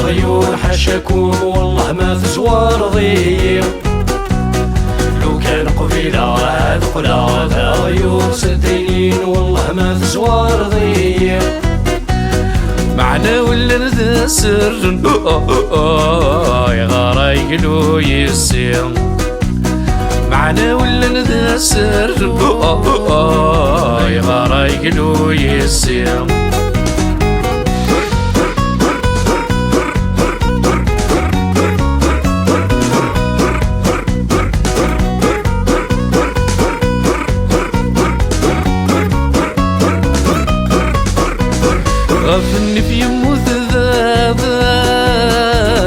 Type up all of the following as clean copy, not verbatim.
عيون حشكون والله ما في زوار ضيق. لو كان قبيلة هاد قلات عيون سدينين والله ما في زوار ضيق. معنا ولا ذا سر يغار يقلو يسير. معنا ولا ذا سر يغار يقلو يسير. غفني في يموت ذابا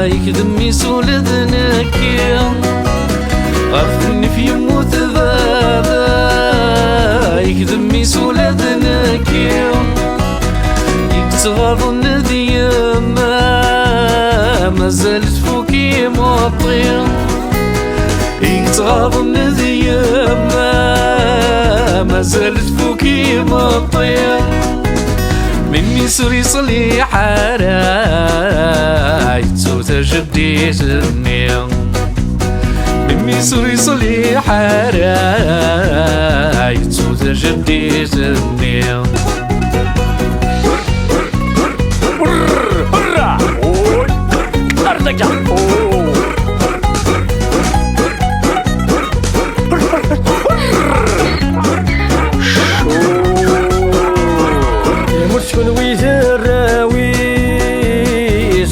يكدم يسول ذنكي. غفني في يموت ذابا يكدم يسول ذنكي. يكتغاض النذي ما زالت فوكي مطير. يكتغاض النذي ما زالت فوكي مطير. من مصر يصلي حراي صوت جدي سني. من مصر يصلي حراي صوت جدي سني.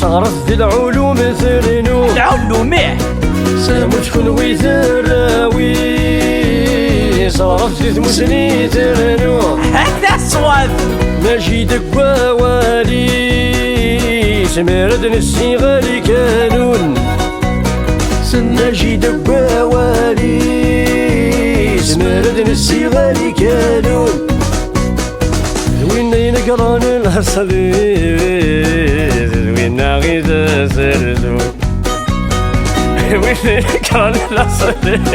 رصد العلوم سرنو العلوم سامو شكون ويزراوي صرفت مسني ترنو. هذا الصواب ماشي دقوا والي سمرد نسي غالي كانون. ماشي دقوا والي سمرد نسي غالي كانون. وين ينقران الحصلين وين غيدا سردو. وين ينقران الحصلين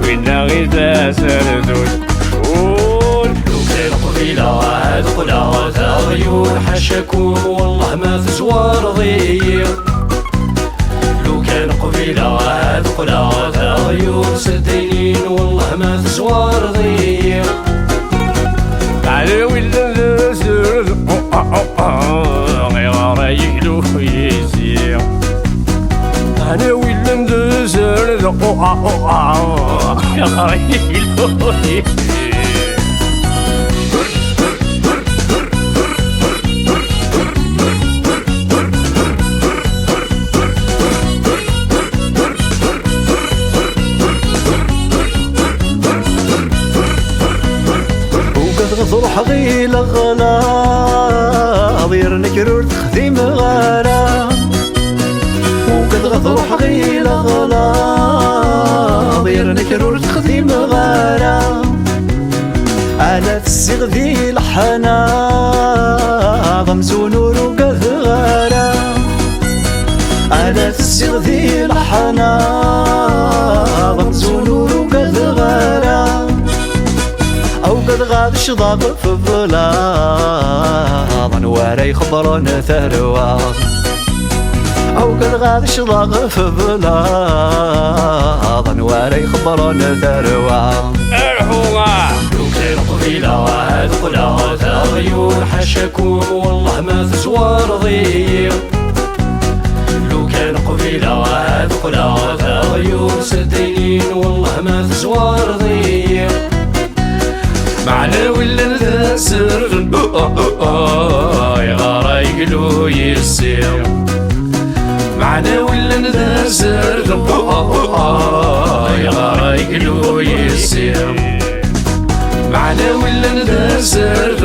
وين غيدا سردو. لو كان قبيلة هاد قلات عيون حشكون والله ما في زوار ضيق. لو كان قبيلة هاد قلات عيون سدينين والله ما في زوار ضيق. على ولا زر غير يقلو يسير. على ولا زر غير يقلو يسير. روح غيل غلا غير نكرر تخديم غالا. وقد غضروح غيل غلا غير نكرر تخديم غالا. على تسيغ ذي الحنا غمزو نور وقذ غالا. على تسيغ ذي الحنا غمزو نور وقذ غالا. أو قد غاب الشضاق في الظلام نواري يخبرون ثروة. أو قد غاب الشضاق في الظلام نواري يخبرون ثروة. لو كان قبيلة هاد قلات عيون حشكون والله ما في زوار ضيق. لو كان قبيلة هاد قلات عيون سدينين والله ما في زوار ضيق. معنا ولا ذا سر يغار يقلو يسير. معنا ولا ذا سر يغار يقلو يسير. معنا ولا ذا سر